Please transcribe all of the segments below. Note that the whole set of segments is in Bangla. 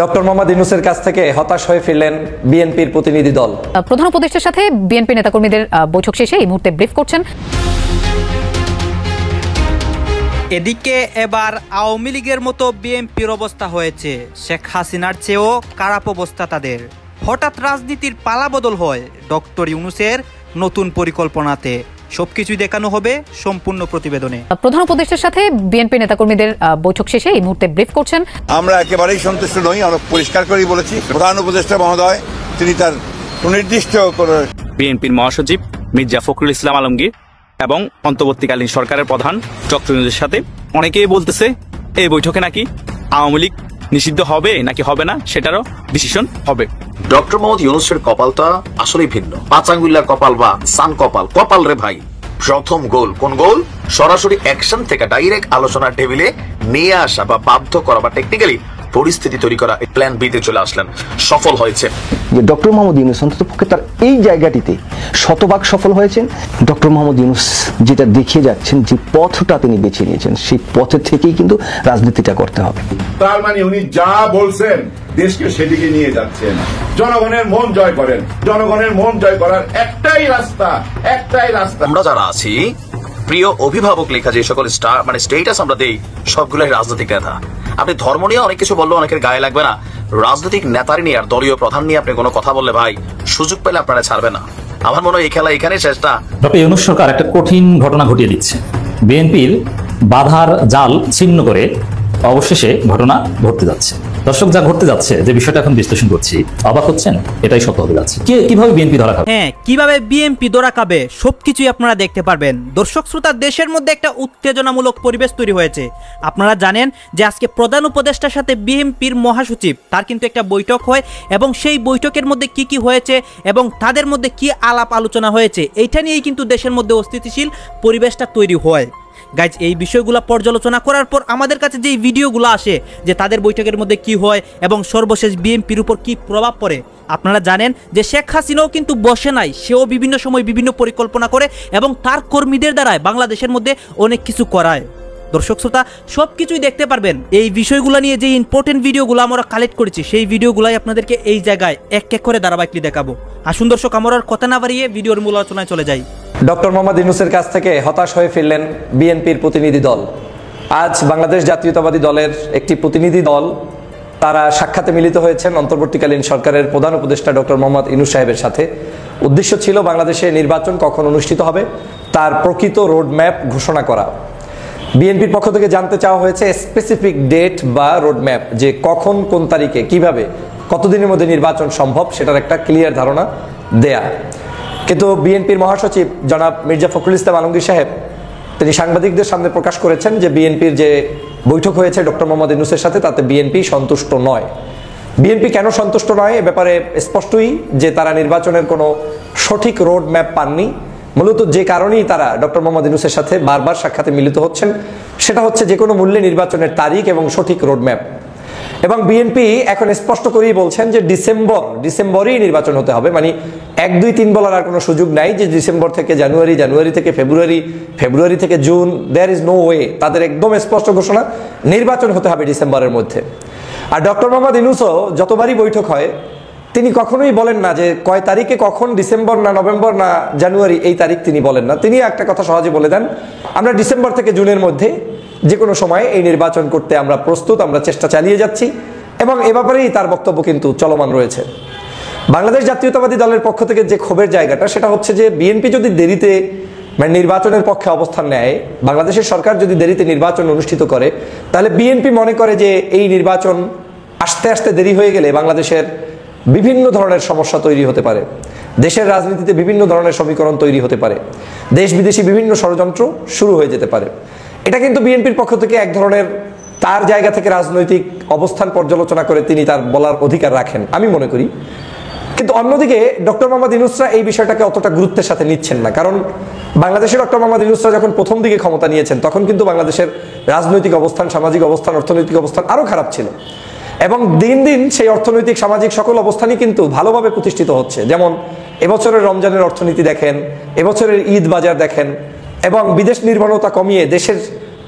ডক্টর মোহাম্মদ ইউনূসের কাছ থেকে হতাশ হয়ে ফিরলেন বিএনপির প্রতিনিধি দল। প্রধান উপদেষ্টার সাথে বিএনপি নেতাকর্মীদের বৈঠক শেষে এই মুহূর্তে ব্রিফ করছেন। এদিকে এবার আওয়ামী লীগের মতো বিএনপির অবস্থা হয়েছে। শেখ হাসিনার চেয়েও খারাপ অবস্থা তাদের। হঠাৎ রাজনীতির পালাবদল হয় ডক্টর ইউনূসের নতুন পরিকল্পনাতে। সবকিছুই দেখানো হবে সম্পূর্ণ প্রতিবেদনে। প্রধান উপদেষ্টার সাথে বিএনপি নেতাকর্মীদের বৈঠক শেষে এই মুহূর্তে ব্রিফ করছেন। আমরা একেবারেই সন্তুষ্ট নই। আমরা পরিষ্কার করেই বলেছি, প্রধান উপদেষ্টা মহোদয় তিনি তার সুনির্দিষ্ট বিএনপির মহাসচিব মির্জা ফখরুল ইসলাম আলমগীর এবং অন্তর্বর্তীকালীন সরকারের প্রধান ডক্টর ইউনূসের সাথে অনেকেই বলতেছে এই বৈঠকে নাকি আওয়ামী লীগ নিষিদ্ধ হবে নাকি হবে না সেটারও ডিসিশন হবে। ডক্টর মোহাম্মদ ইউনূসের কপালটা আসলেই ভিন্ন। পাঁচ আঙ্গুলিয়ার কপাল বা সান কপাল, কপাল রে ভাই। প্রথম গোল কোন গোল? সরাসরি অ্যাকশন থেকে ডাইরেক্ট আলোচনার টেবিলে নিয়ে আসা বা বাধ্য করা বা টেকনিক্যালি পরিস্থিতি তৈরি করা, প্ল্যান বি তে চলে আসলেন, সফল হয়েছে। যে ডক্টর মোহাম্মদ ইউনূস অন্ততপক্ষে তার এই জায়গাটিতে শতভাগ সফল হয়েছেন। ডক্টর মোহাম্মদ ইউনূস যেটা দেখিয়ে যাচ্ছেন, যে পথটা তিনি বেছে নিয়েছেন, সেই পথের থেকেই কিন্তু রাজনীতিটা করতে হবে। তার মানে উনি যা বলছেন দেশকে সেদিকে নিয়ে যাচ্ছেন। জনগণের মন জয় করেন, জনগণের মন জয় করার একটাই রাস্তা। আমরা যারা আছি, প্রিয় অভিভাবক লেখা যে সকল স্টেটাস আমরা দেই, সবগুলোই রাজনৈতিক নেতা। আপনি ধর্ম নিয়ে অনেক কিছু বললেও অনেকের গায়ে লাগবে না। রাজনৈতিক নেতার নিয়ে আর দলীয় প্রধান নিয়ে আপনি কোনো কথা বললে ভাই, সুযোগ পেলে আপনারা ছাড়বে না। আমার মনে হয় এই খেলা এখানে শেষটা। ডক্টর ইউনূস সরকার একটা কঠিন ঘটনা ঘটিয়ে দিচ্ছে। বিএনপির বাধার জাল ছিন্ন করে অবশেষে ঘটনা ঘটতে যাচ্ছে। দর্শক, যা ঘটতে যাচ্ছে, যে বিষয়টা এখন বিশ্লেষণ করছি, অবাক হচ্ছেন? এটাই সত্য হতে যাচ্ছে। কিভাবে বিএনপি ধরা খাবে? হ্যাঁ, কিভাবে বিএনপি ধরা খাবে সবকিছুই আপনারা দেখতে পারবেন। দর্শক শ্রোতা, দেশের মধ্যে একটা উত্তেজনামূলক পরিবেশ তৈরি হয়েছে। আপনারা জানেন যে আজকে প্রধান উপদেষ্টার সাথে বিএনপির মহাসচিব তার কিন্তু একটা বৈঠক হয়, এবং সেই বৈঠকের মধ্যে কি কি হয়েছে এবং তাদের মধ্যে কি আলাপ আলোচনা হয়েছে, এইটা নিয়েই কিন্তু দেশের মধ্যে অস্থিতিশীল পরিবেশটা তৈরি হয়। গাইজ, এই বিষয়গুলো পর্যালোচনা করার পর আমাদের কাছে যে ভিডিওগুলো আসে যে তাদের বৈঠকের মধ্যে কি হয় এবং সর্বশেষ বিএনপির উপর কি প্রভাব পড়ে, আপনারা জানেন যে শেখ হাসিনাও কিন্তু বসে নাই। সেও বিভিন্ন সময় বিভিন্ন পরিকল্পনা করে এবং তার কর্মীদের দ্বারায় বাংলাদেশের মধ্যে অনেক কিছু করায়। দর্শক শ্রোতা, সব কিছুই দেখতে পারবেন। এই বিষয়গুলো নিয়ে যে ইম্পর্টেন্ট ভিডিওগুলো আমরা কালেক্ট করেছি, সেই ভিডিওগুলাই আপনাদেরকে এই জায়গায় এক এক করে ধারাবাহিকলি দেখাবো। আসুন দর্শক, আমরা আর কথা না বাড়িয়ে ভিডিওর মূল আলোচনায় চলে যাই। ডক্টর মোহাম্মদ ইউনূসের কাছ থেকে হতাশ হয়ে ফিরলেন বিএনপির প্রতিনিধি দল। আজ বাংলাদেশ জাতীয়তাবাদী দলের একটি প্রতিনিধি দল তারা সাক্ষাতে মিলিত হয়েছেন অন্তর্বর্তীকালীন সরকারের প্রধান উপদেষ্টা ডক্টর মোহাম্মদ ইউনূস সাহেবের সাথে। উদ্দেশ্য ছিল বাংলাদেশে নির্বাচন কখন অনুষ্ঠিত হবে তার প্রকৃত রোডম্যাপ ঘোষণা করা। বিএনপির পক্ষ থেকে জানতে চাওয়া হয়েছে স্পেসিফিক ডেট বা রোডম্যাপ, যে কখন কোন তারিখে কিভাবে কতদিনের মধ্যে নির্বাচন সম্ভব, সেটার একটা ক্লিয়ার ধারণা দেয়া। কিন্তু বিএনপির মহাসচিব জনাব মির্জা ফখরুল ইসলাম আলমগীর সাহেব তিনি সাংবাদিকদের সামনে প্রকাশ করেছেন যে বিএনপির যে বৈঠক হয়েছে ডক্টর মোহাম্মদ ইউনূসের সাথে, তাতে বিএনপি সন্তুষ্ট নয়। বিএনপি কেন সন্তুষ্ট নয় এ ব্যাপারে স্পষ্টই যে তারা নির্বাচনের কোনো সঠিক রোড ম্যাপ পাননি। মূলত যে কারণেই তারা ডক্টর মোহাম্মদ ইউনূসের সাথে বারবার সাক্ষাতে মিলিত হচ্ছেন, সেটা হচ্ছে যে কোনো মূল্যে নির্বাচনের তারিখ এবং সঠিক রোড ম্যাপ। এবং বিএনপি এখন স্পষ্ট করেই বলছেন যে ডিসেম্বরেই নির্বাচন হতে হবে। মানে 1, 2, 3 বলার আর কোনো সুযোগ নাই যে ডিসেম্বর থেকে জানুয়ারি, জানুয়ারি থেকে ফেব্রুয়ারি, ফেব্রুয়ারি থেকে জুন। There is no way. তাদের একদম স্পষ্ট ঘোষণা, নির্বাচন হতে হবে ডিসেম্বরের মধ্যে। আর ডক্টর মোহাম্মদ ইউনূসও যতবারই বৈঠক হয় তিনি কখনোই বলেন না যে কয় তারিখে কখন, ডিসেম্বর না নভেম্বর না জানুয়ারি, এই তারিখ তিনি বলেন না। তিনি একটা কথা সহজে বলে দেন, আমরা ডিসেম্বর থেকে জুনের মধ্যে যে কোনো সময় এই নির্বাচন করতে আমরা প্রস্তুত, আমরা চেষ্টা চালিয়ে যাচ্ছি। এবং এ ব্যাপারেই তার বক্তব্য কিন্তু চলমান রয়েছে। বাংলাদেশ জাতীয়তাবাদী দলের পক্ষ থেকে যে ক্ষোভের জায়গাটা, সেটা হচ্ছে যে বিএনপি যদি দেরিতে নির্বাচনের পক্ষে অবস্থান নেয়, বাংলাদেশের সরকার যদি দেরিতে নির্বাচন অনুষ্ঠিত করে, তাহলে বিএনপি মনে করে যে এই নির্বাচন আস্তে আস্তে দেরি হয়ে গেলে বাংলাদেশের বিভিন্ন ধরনের সমস্যা তৈরি হতে পারে, দেশের রাজনীতিতে বিভিন্ন ধরনের সমীকরণ তৈরি হতে পারে, দেশ বিদেশি বিভিন্ন ষড়যন্ত্র শুরু হয়ে যেতে পারে। এটা কিন্তু বিএনপির পক্ষ থেকে এক ধরনের তার জায়গা থেকে রাজনৈতিক অবস্থান পর্যালোচনা করে তিনি তার বলার অধিকার রাখেন, আমি মনে করি। কিন্তু অন্যদিকে ডক্টর মোহাম্মদ ইউনূসরা এই বিষয়টাকে অতটা গুরুত্বের সাথে নিচ্ছেন না। কারণ বাংলাদেশের ডক্টর মোহাম্মদ ইউনূসরা যখন প্রথম দিকে ক্ষমতা নিয়েছেন, তখন কিন্তু বাংলাদেশের রাজনৈতিক অবস্থান, সামাজিক অবস্থান, অর্থনৈতিক অবস্থান আরও খারাপ ছিল। এবং দিন দিন সেই অর্থনৈতিক, সামাজিক সকল অবস্থানই কিন্তু ভালোভাবে প্রতিষ্ঠিত হচ্ছে। যেমন এবছরের রমজানের অর্থনীতি দেখেন, এবছরের ঈদ বাজার দেখেন, এবং বিদেশ নির্ভরতা কমিয়ে দেশের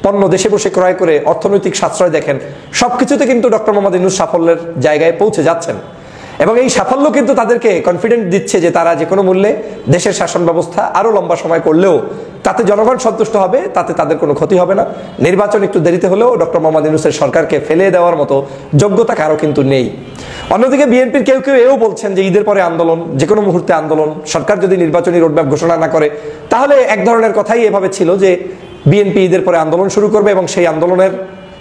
পণ্য দেশে বসে ক্রয় করে অর্থনৈতিক সাশ্রয় দেখেন, সবকিছুতে কিন্তু ডক্টর মোহাম্মদ ইউনূস সাফল্যের জায়গায় পৌঁছে যাচ্ছেন। এবং এই সাফল্য কিন্তু তাদেরকে কনফিডেন্ট দিচ্ছে যে তারা যে কোনো মূল্যে দেশের শাসন ব্যবস্থা আরো লম্বা সময় করলেও তাতে জনগণ সন্তুষ্ট হবে, তাতে তাদের কোনো ক্ষতি হবে না। নির্বাচন একটু দেরিতে হলেও ডক্টর মোহাম্মদ ইউনূসের সরকারকে ফেলে দেওয়ার মতো যোগ্যতা কারো কিন্তু নেই। অন্যদিকে বিএনপির কেউ কেউ এও বলছেন যে ঈদের পরে আন্দোলন, যে কোনো মুহূর্তে আন্দোলন, সরকার যদি নির্বাচনী রোডম্যাপ ঘোষণা না করে তাহলে এক ধরনের কথাই এভাবে ছিল যে বিএনপি ঈদের পরে আন্দোলন শুরু করবে এবং সেই আন্দোলনের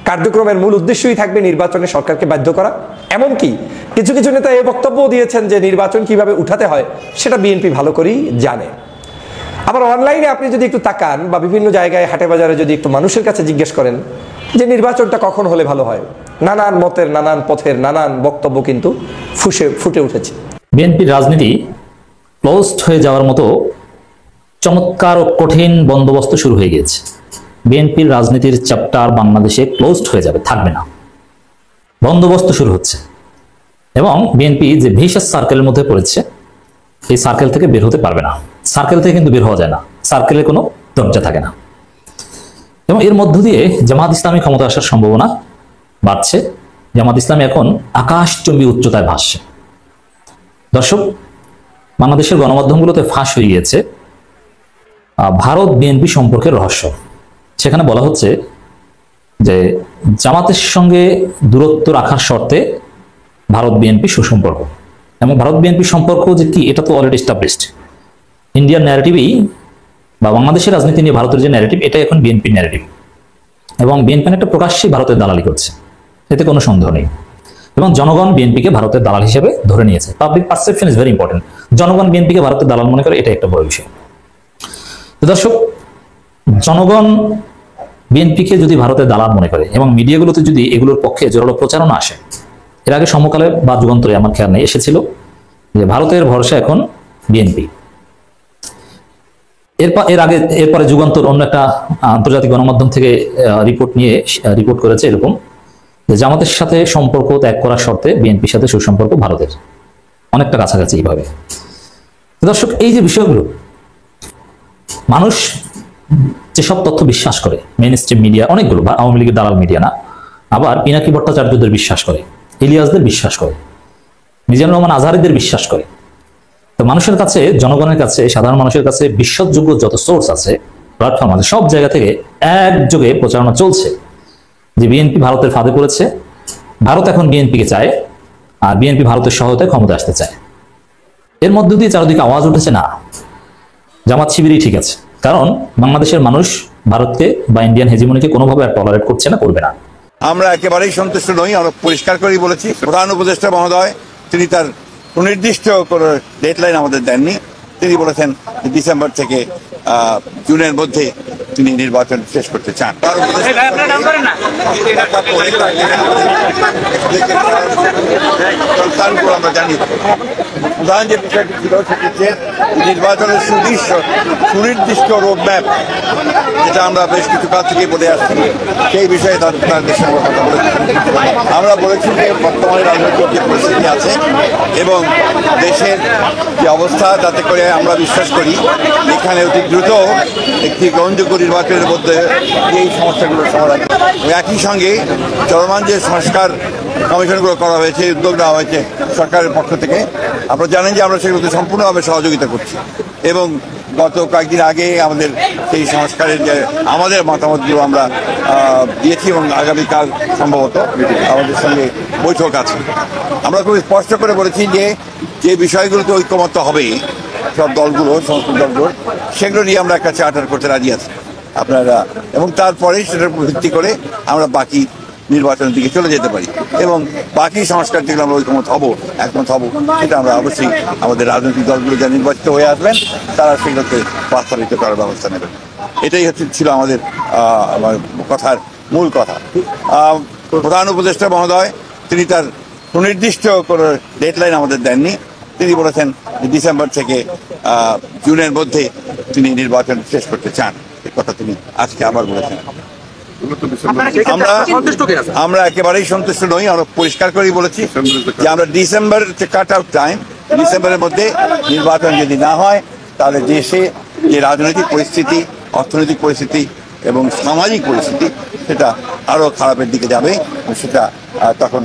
কার্যক্রমের মূল উদ্দেশ্যই থাকবে নির্বাচনে সরকারকে বাধ্য করা। এমনকি কিছু কিছু নেতা এই বক্তব্যও দিয়েছেন যে নির্বাচন কিভাবে উঠাতে হয় সেটা বিএনপি ভালো করেই জানে। আবার অনলাইনে আপনি যদি একটু তাকান বা বিভিন্ন জায়গায় হাটে বাজারে যদি একটু মানুষের কাছে জিজ্ঞেস করেন যে নির্বাচনটা কখন হলে ভালো হয়, নানান মতের, নানান পথের, নানান বক্তব্য কিন্তু ফুটে উঠেছে। বিএনপির রাজনীতি ক্লোজড হয়ে যাওয়ার মতো চমৎকার ও কঠিন বন্দোবস্ত শুরু হয়ে গিয়েছে। বিএনপির রাজনীতির চ্যাপ্টার বাংলাদেশে ক্লোজড হয়ে যাবে, থাকবে না, বন্দোবস্ত শুরু হচ্ছে। এবং বিএনপি যে ভিশাস সার্কেলের মধ্যে পড়েছে, এই সার্কেল থেকে বের হতে পারবে না। সার্কেল থেকে কিন্তু বের হওয়া যায় না, সার্কেলে কোনো দরজা থাকে না। এবং এর মধ্য দিয়ে জামাত ইসলামী ক্ষমতা আসার সম্ভাবনা বাড়ছে। জামাত ইসলামী এখন আকাশচুম্বী উচ্চতায় ভাসছে। দর্শক, বাংলাদেশের গণমাধ্যমগুলোতে ফাঁস হয়ে গিয়েছে ভারত বিএনপি সম্পর্কের রহস্য। সেখানে বলা হচ্ছে যে জামাতের সঙ্গে দূরত্ব রাখার শর্তে ভারত বিএনপি সুসম্পর্ক, এবং ভারত বিএনপি সম্পর্ক যে কি এটা তো অলরেডি এস্টাবলিশড। ইন্ডিয়ান ন্যারেটিভই বা বাংলাদেশের রাজনীতি নিয়ে ভারতের যে ন্যারেটিভ, এটা এখন বিএনপির ন্যারেটিভ। এবং বিএনপি একটা প্রকাশ্যে ভারতের দালালি করছে, এতে কোনো সন্দেহ নেই। এবং জনগণ বিএনপিকে ভারতের দালাল হিসেবে ধরে নিয়েছে। Public perception is very important. জনগণ বিএনপিকে ভারতের দালাল মনে করে, এটা একটা বড় বিষয়। দর্শক, জনগণ বিএনপিকে যদি ভারতের দালাল মনে করে এবং মিডিয়াগুলোতে যদি এগুলোর পক্ষে জোরালো প্রচারণা আসে, এর আগে সমকালে বা যুগান্তরে আমার খেয়াল নেই এসেছিল যে ভারতের ভরসা এখন বিএনপি। এরপরে যুগান্তর অন্য একটা আন্তর্জাতিক গণমাধ্যম থেকে রিপোর্ট করেছে এরকম যে জামাতের সাথে সম্পর্ক ত্যাগ করার শর্তে বিএনপির সাথে সুসম্পর্ক ভারতের, অনেকটা কাছাকাছি এইভাবে। দর্শক, এই যে বিষয়গুলো, মানুষ যেসব তথ্য বিশ্বাস করে মেইন স্ট্রিম মিডিয়া অনেকগুলো, বা আওয়ামী লীগের দালাল মিডিয়া না, আবার পিনাকি ভট্টাচার্যদের বিশ্বাস করে, ইলিয়াসদের বিশ্বাস করে, মিজানুর রহমান আজহারিদের বিশ্বাস করে। তো মানুষের কাছে, জনগণের কাছে, সাধারণ মানুষের কাছে বিশ্বাসযোগ্য যত সোর্স আছে, প্ল্যাটফর্ম আছে, সব জায়গা থেকে একযোগে প্রচারণা চলছে যে বিএনপি ভারতের ফাঁদে পড়েছে, ভারত এখন বিএনপিকে চায়, আর বিএনপি ভারতের সহায়তায় ক্ষমতা আসতে চায়। এর মধ্য দিয়ে চারদিকে আওয়াজ উঠেছে, না, জামাত শিবিরই ঠিক আছে, কারণ বাংলাদেশের মানুষ ভারতকে বা ইন্ডিয়ান হেজিমনিকে কোনোভাবে আর টলারেট করছে না, করবে না। আমরা একেবারেই সন্তুষ্ট নই। আমরা পরিষ্কার করেই বলেছি, প্রধান উপদেষ্টা মহোদয় তিনি তার সুনির্দিষ্ট কোনো ডেডলাইন আমাদের দেননি। তিনি বলেছেন ডিসেম্বর থেকে জুনের মধ্যে তিনি নির্বাচন শেষ করতে চান। আমরা জানি প্রধান যে বিষয়টি ছিল সেটি হচ্ছে নির্বাচনের সুনির্দিষ্ট রোডম্যাপ, যেটা আমরা বেশ কিছু কাল থেকে বলে আসছি, সেই বিষয়ে তাদের সঙ্গে কথা বলেছি। আমরা বলেছি যে বর্তমানে রাজনৈতিক যে পরিস্থিতি আছে এবং দেশের যে অবস্থা, তাতে করে আমরা বিশ্বাস করি এখানে অতি দ্রুত একটি গ্রহণযোগ্য নির্বাচনের মধ্যে এই সমস্যাগুলোর সমাধান। একই সঙ্গে চলমান যে সংস্কার কমিশনগুলো করা হয়েছে, উদ্যোগ নেওয়া হয়েছে সরকারের পক্ষ থেকে, আপনারা জানেন যে আমরা সেগুলোতে সম্পূর্ণভাবে সহযোগিতা করছি। এবং গত কয়েকদিন আগে আমাদের সেই সংস্কারের যে আমাদের মতামতগুলো আমরা দিয়েছি এবং আগামীকাল সম্ভবত আমাদের সঙ্গে বৈঠক আছে। আমরা খুব স্পষ্ট করে বলেছি যে যে বিষয়গুলোতে ঐক্যমত্য হবে সব দলগুলো, সমস্ত দলগুলো, সেগুলো নিয়ে আমরা একটা চার্টার করতে রাজি আছি আপনারা, এবং তারপরে সেটার উপর ভিত্তি করে আমরা বাকি নির্বাচনের দিকে চলে যেতে পারি এবং বাকি সংস্কার যেগুলো আমরা একমত হব, সেটা আমরা অবশ্যই আমাদের রাজনৈতিক দলগুলো যা নির্বাচিত হয়ে আসবেন তারা সেগুলোকে বাস্তবায়িত করার ব্যবস্থা নেবেন। এটাই ছিল আমাদের কথার মূল কথা। প্রধান উপদেষ্টা মহোদয় তিনি তার সুনির্দিষ্ট কোনো ডেডলাইন আমাদের দেননি। তিনি বলেছেন ডিসেম্বর থেকে জুনের মধ্যে তিনি নির্বাচন শেষ করতে চান, এই কথা তিনি আজকে আবার বলেছেন। আমরা একেবারেই সন্তুষ্ট নই। আমরা পরিষ্কার করেই বলেছি যে আমরা ডিসেম্বর কাট আউট টাইম, ডিসেম্বরের মধ্যে নির্বাচন যদি না হয় তাহলে দেশে যে রাজনৈতিক পরিস্থিতি, অর্থনৈতিক পরিস্থিতি এবং সামাজিক পরিস্থিতি সেটা আরো খারাপের দিকে যাবে, সেটা তখন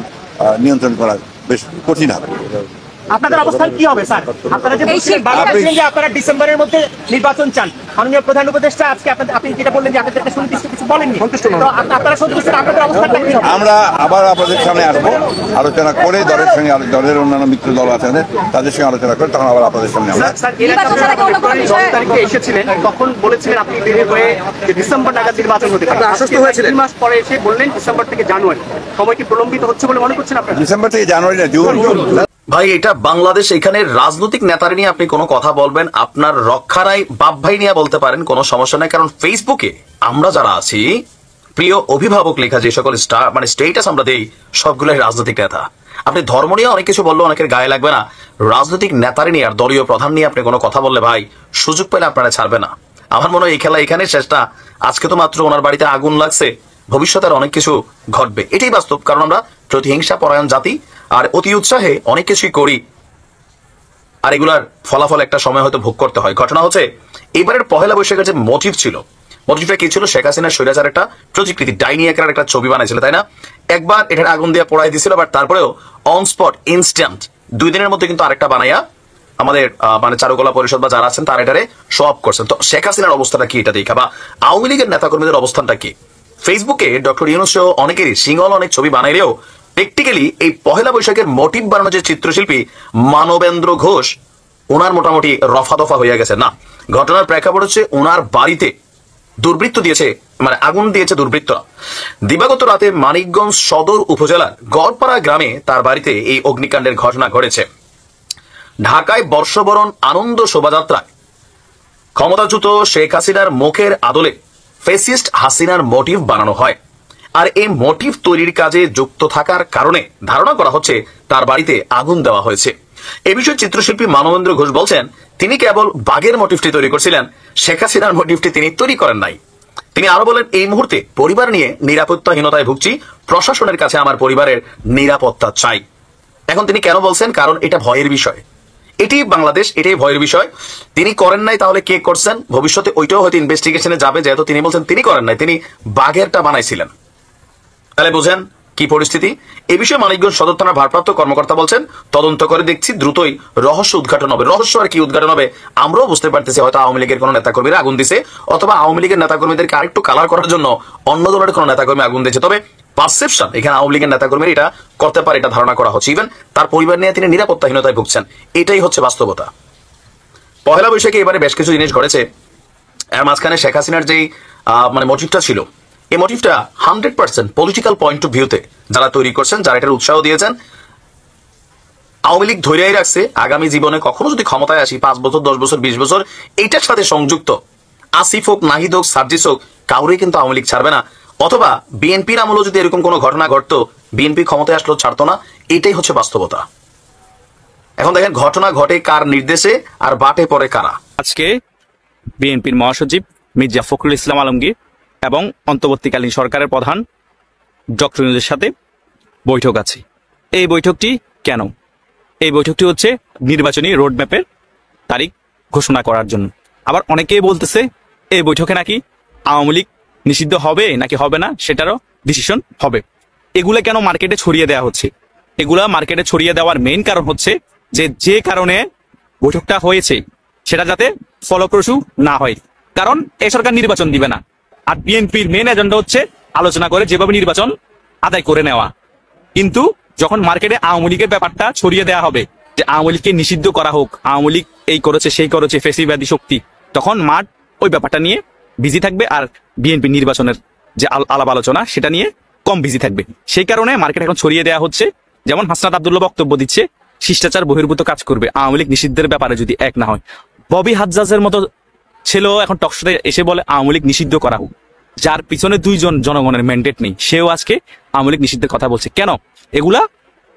নিয়ন্ত্রণ করা বেশ কঠিন হবে। আপনাদের অবস্থান কি হবে স্যার? আপনারা যে বলছিলেন বাংলাদেশে যে আপনারা ডিসেম্বরের মধ্যে নির্বাচন চান, মাননীয় প্রধান উপদেষ্টা আজকে আপনি যেটা বললেন যে আপনাদেরকে সুনির্দিষ্ট কিছু বলেননি, তো আপনারা সন্তুষ্ট, আপনাদের অবস্থানটা কি হবে? আমরা আবার আপনাদের সামনে আসবো, আলোচনা করে দলের সঙ্গে, দলের অন্যান্য মিত্র দল আছে তাদের সঙ্গে আলোচনা করে তখন আবার আপনাদের সামনে আমরা। এসেছিলেন তখন বলেছিলেন আপনি বের হয়ে যে ডিসেম্বর নাগাদ নির্বাচন হতে পারে, আশ্বস্ত হয়েছিলেন। 2 মাস পরে এসে বললেন ডিসেম্বর থেকে জানুয়ারি, সময় কি প্রলম্বিত হচ্ছে বলে মনে করছেন আপনারা? ডিসেম্বর থেকে জানুয়ারি না, জুন। ভাই এটা বাংলাদেশ, এখানে রাজনৈতিক নেতারা নিয়ে আপনি কোনো কথা বলবেন, আপনার রক্ষারাই বাপ ভাই নিয়ে বলতে পারেন, কোনো সমস্যা নাই। কারণ ফেসবুকে আমরা যারা আছি, প্রিয় অভিভাবক লেখা যে সকল স্টেটাস আমরা দেই, সবগুলাই রাজনৈতিক নেতা। আপনি ধর্ম নিয়ে অনেক কিছু বললেও অনেকের গায়ে লাগবে না, রাজনৈতিক নেতারা নিয়ে আর দলীয় প্রধান নিয়ে আপনি কোনো কথা বললে ভাই সুযোগ পেলে আপনারা ছাড়বে না। আমার মনে হয় এই খেলা এখানে শেষটা। আজকে তো মাত্র ওনার বাড়িতে আগুন লাগছে, ভবিষ্যতে আর অনেক কিছু ঘটবে, এটাই বাস্তব। কারণ আমরা প্রতিহিংসা পরায়ণ জাতি, আর অতি উৎসাহে অনেক কিছুই করি, আর এগুলার ফলাফল একটা সময় হয়তো ভোগ করতে হয়। ঘটনা হচ্ছে এবারের পহেলা বৈশাখের যে মোটিভ ছিল, মোটিভটা কি ছিল? শেখ হাসিনার স্বৈরাচার একটা প্রতিকৃতি ডাইনি আকারের একটা ছবি বানাইছিল, তাই না? একবার এটার আগুন দিয়ে পোড়াই দিছিল, বাট তারপরেও অন স্পট ইনস্ট্যান্ট 2 দিনের মধ্যে কিন্তু আরেকটা বানাইয়া আমাদের চারুকলা পরিষদ বা যারা আছেন তারা এটারে শো অফ করছেন। তো শেখ হাসিনার অবস্থাটা কি এটা দেখা, বা আওয়ামী লীগের নেতাকর্মীদের অবস্থানটা কি? ফেসবুকে ডক্টর ইউনূস সহ অনেকেরই সিঙ্গল অনেক ছবি বানাইলেও প্র্যাকটিক্যালি এই পহেলা বৈশাখের মোটিভ বানানো যে চিত্রশিল্পী মানবেন্দ্র ঘোষ, ওনার মোটামুটি রফা দফা হয়ে গেছে। না, ঘটনার প্রেক্ষাপট হচ্ছে ওনার বাড়িতে দুর্বৃত্ত দিয়েছে, আগুন দিয়েছে দুর্বৃত্তরা। দিবাগত রাতে মানিকগঞ্জ সদর উপজেলার গড়পাড়া গ্রামে তার বাড়িতে এই অগ্নিকাণ্ডের ঘটনা ঘটেছে। ঢাকায় বর্ষবরণ আনন্দ শোভাযাত্রায় ক্ষমতাচ্যুত শেখ হাসিনার মুখের আদলে ফেসিস্ট হাসিনার মোটিভ বানানো হয়, আর এই মোটিভ তৈরির কাজে যুক্ত থাকার কারণে ধারণা করা হচ্ছে তার বাড়িতে আগুন দেওয়া হয়েছে। এ বিষয়ে চিত্রশিল্পী মানবেন্দ্র ঘোষ বলছেন, তিনি কেবল বাঘের মোটিভটি তৈরি করছিলেন, শেখ হাসিনার মোটিভটি তিনি তৈরি করেন নাই। তিনি আরো বলেন, এই মুহূর্তে পরিবার নিয়ে নিরাপত্তাহীনতায় ভুগছি, প্রশাসনের কাছে আমার পরিবারের নিরাপত্তা চাই। এখন তিনি কেন বলছেন? কারণ এটা ভয়ের বিষয়, এটি বাংলাদেশ, এটাই ভয়ের বিষয়। তিনি করেন নাই, তাহলে কে করছেন? ভবিষ্যতে ওইটাও হয়তো ইনভেস্টিগেশনে যাবে, যেহেতু তিনি বলছেন তিনি করেন নাই, তিনি বাঘেরটা বানাইছিলেন। তাহলে বুঝেন কি পরিস্থিতি। এ বিষয়ে মানিকগঞ্জ সদর থানার ভারপ্রাপ্ত কর্মকর্তা বলছেন, তদন্ত করে দেখছি, দ্রুতই রহস্য উদ্ঘাটন হবে। রহস্য আর কি উদ্ঘাটন হবে আমরাও বুঝতে পারতেছি, হয়তো আওয়ামী লীগের কোনো নেতাকর্মীরা আগুন দিছে, অথবা আওয়ামী লীগের নেতাকর্মীদেরকে আরেকটু কালার করার জন্য অন্য দলের কোনো নেতাকর্মী আগুন দিয়েছে। তবে পারসেপশন এখানে আওয়ামী লীগের নেতাকর্মীরা এটা করতে পারে, এটা ধারণা করা হচ্ছে। ইভেন তার পরিবার নিয়ে তিনি নিরাপত্তাহীনতায় ভুগছেন, এটাই হচ্ছে বাস্তবতা। পহেলা বৈশাখে এবারে বেশ কিছু জিনিস ঘটেছে। এর মাঝখানে শেখ হাসিনার যেই মোটিভটা ছিল, এই মোটিভটা 100% পলিটিক্যাল পয়েন্ট অফ ভিউতে যারা তৈরি করছেন, যারা এটার উৎসাহ দিয়েছেন, আওয়ামী লীগ ধৈর্যই রাখছে আগামী জীবনে কখনো যদি ক্ষমতায় আসি 5 বছর 10 বছর 20 বছর এইটার সাথে সংযুক্ত আসিফ হোক, নাহিদ হোক, সার্জিস হোক, কাউরে কিন্তু আওয়ামী লীগ ছাড়বে না। অথবা বিএনপির আমলেও যদি এরকম কোনো ঘটনা ঘটতো, বিএনপি ক্ষমতায় আসলেও ছাড়তো না, এটাই হচ্ছে বাস্তবতা। এখন দেখেন ঘটনা ঘটে কার নির্দেশে আর বাটে পড়ে কারা। আজকে বিএনপির মহাসচিব মির্জা ফখরুল ইসলাম আলমগীর এবং অন্তর্বর্তীকালীন সরকারের প্রধান ডক্টর ইউনূসের সাথে বৈঠক আছে। এই বৈঠকটি কেন? এই বৈঠকটি হচ্ছে নির্বাচনী রোডম্যাপের তারিখ ঘোষণা করার জন্য। আবার অনেকেই বলতেছে এই বৈঠকে নাকি আওয়ামী লীগ নিষিদ্ধ হবে নাকি হবে না সেটারও ডিসিশন হবে। এগুলা কেন মার্কেটে ছড়িয়ে দেওয়া হচ্ছে? এগুলা মার্কেটে ছড়িয়ে দেওয়ার মেইন কারণ হচ্ছে যে কারণে বৈঠকটা হয়েছে সেটা যাতে ফলপ্রসূ না হয়। কারণ এই সরকার নির্বাচন দিবে না, আর বিএনপির মেইন এজেন্ডা হচ্ছে আলোচনা করে যেভাবে নির্বাচন আদায় করে নেওয়া। কিন্তু যখন মার্কেটে আওয়ামী লীগের ব্যাপারটা ছড়িয়ে দেওয়া হবে যে আওয়ামী লীগকে নিষিদ্ধ করা হোক, আওয়ামী লীগ এই করেছে সেই করেছে, ফ্যাসিবাদী শক্তি, তখন মাঠ ওই ব্যাপারটা নিয়ে বিজি থাকবে, আর বিএনপি নির্বাচনের যে আলাপ আলোচনা সেটা নিয়ে কম বিজি থাকবে। সেই কারণে মার্কেট এখন ছড়িয়ে দেওয়া হচ্ছে। যেমন হাসনাত আব্দুল্লাহ বক্তব্য দিচ্ছে শিষ্টাচার বহির্ভূত কাজ করবে আওয়ামী লীগ নিষিদ্ধের ব্যাপারে যদি এক না হয়। ববি হাজ্জাজের মতো ছেলেও এখন টকশোতে এসে বলে আওয়ামী লীগ নিষিদ্ধ করা হোক, যার পিছনে 2 জন জনগণের ম্যান্ডেট নেই, সেও আজকে আওয়ামী লীগ নিষিদ্ধের কথা বলছে। কেন? এগুলা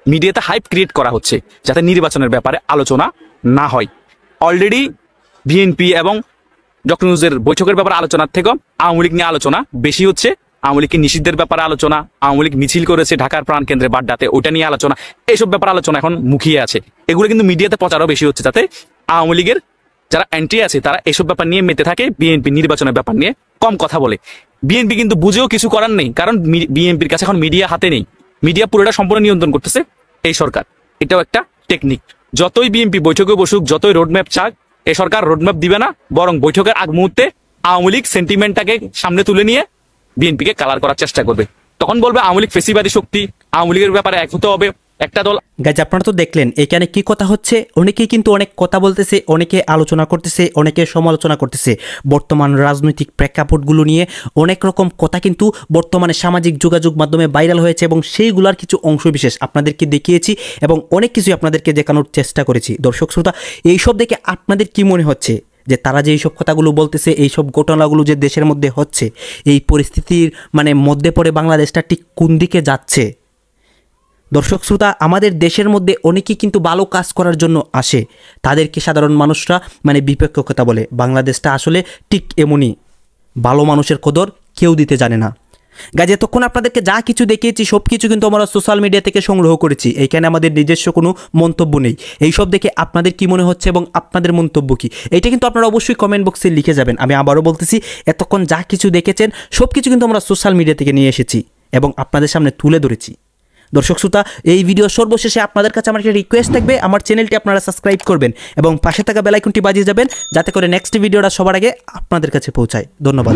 মিডিয়াতে হাইপ ক্রিয়েট করা হচ্ছে যাতে নির্বাচনের ব্যাপারে আলোচনা না হয়। অলরেডি বিএনপি এবং ডক্টর ইউনূসের বৈঠকের ব্যাপারে আলোচনার থেকেও আওয়ামী লীগ নিয়ে আলোচনা বেশি হচ্ছে। আওয়ামী লীগকে নিষিদ্ধের ব্যাপারে আলোচনা, আওয়ামী লীগ মিছিল করেছে ঢাকার প্রাণকেন্দ্রে বাড্ডাতে, ওটা নিয়ে আলোচনা, এইসব ব্যাপারে আলোচনা এখন মুখিয়ে আছে। এগুলো কিন্তু মিডিয়াতে প্রচারও বেশি হচ্ছে যাতে আওয়ামী লীগের যারা অ্যান্টি আছে তারা এসব ব্যাপার নিয়ে মেতে থাকে, বিএনপি নির্বাচনের ব্যাপার নিয়ে কম কথা বলে। বিএনপি কিন্তু বুঝেও কিছু করার নেই, কারণ বিএনপির কাছে এখন মিডিয়া হাতে নেই, মিডিয়া পুরোটা সম্পূর্ণ নিয়ন্ত্রণ করতেছে এই সরকার। এটাও একটা টেকনিক। যতই বিএনপি বৈঠকে বসুক, যতই রোডম্যাপ চাক, এই সরকার রোডম্যাপ দিবে না, বরং বৈঠকের আগ মুহূর্তে আওয়ামী লীগ সেন্টিমেন্টটাকে সামনে তুলে নিয়ে বিএনপিকে কালার করার চেষ্টা করবে। তখন বলবে আওয়ামী লীগ ফেসিবাদী শক্তি, আওয়ামী লীগের ব্যাপারে এক হতে হবে একটা দল। গাইজ আপনারা তো দেখলেন এখানে কি কথা হচ্ছে। অনেকেই কিন্তু অনেক কথা বলতেছে, অনেকে আলোচনা করতেছে, অনেকে সমালোচনা করতেছে। বর্তমান রাজনৈতিক প্রেক্ষাপটগুলো নিয়ে অনেক রকম কথা কিন্তু বর্তমানে সামাজিক যোগাযোগ মাধ্যমে ভাইরাল হয়েছে এবং সেইগুলোর কিছু অংশ বিশেষ আপনাদেরকে দেখিয়েছি এবং অনেক কিছুই আপনাদেরকে দেখানোর চেষ্টা করেছি। দর্শক শ্রোতা, এইসব দেখে আপনাদের কি মনে হচ্ছে যে তারা যে এইসব কথাগুলো বলতেছে, এইসব ঘটনাগুলো যে দেশের মধ্যে হচ্ছে, এই পরিস্থিতির মধ্যে পড়ে বাংলাদেশটা ঠিক কোন দিকে যাচ্ছে? দর্শক শ্রোতা, আমাদের দেশের মধ্যে অনেকেই কিন্তু ভালো কাজ করার জন্য আসে, তাদেরকে সাধারণ মানুষরা বিপক্ষ কথা বলে। বাংলাদেশটা আসলে ঠিক এমনই, ভালো মানুষের কদর কেউ দিতে জানে না। গাইজ এতক্ষণ আপনাদেরকে যা কিছু দেখিয়েছি সব কিছু কিন্তু আমরা সোশ্যাল মিডিয়া থেকে সংগ্রহ করেছি, এইখানে আমাদের নিজস্ব কোনো মন্তব্য নেই। এইসব দেখে আপনাদের কি মনে হচ্ছে এবং আপনাদের মন্তব্য কি, এইটা কিন্তু আপনারা অবশ্যই কমেন্ট বক্সে লিখে যাবেন। আমি আবারও বলতেছি, এতক্ষণ যা কিছু দেখেছেন সব কিছু কিন্তু আমরা সোশ্যাল মিডিয়া থেকে নিয়ে এসেছি এবং আপনাদের সামনে তুলে ধরেছি। দর্শক শ্রোতা, এই ভিডিও সর্বশেষে আপনাদের কাছে আমার একটা রিকোয়েস্ট থাকবে, আমার চ্যানেলটি আপনারা সাবস্ক্রাইব করবেন এবং পাশে থাকা বেল আইকনটি বাজিয়ে যাবেন, যাতে করে নেক্সট ভিডিওটা সবার আগে আপনাদের কাছে পৌঁছায়। ধন্যবাদ।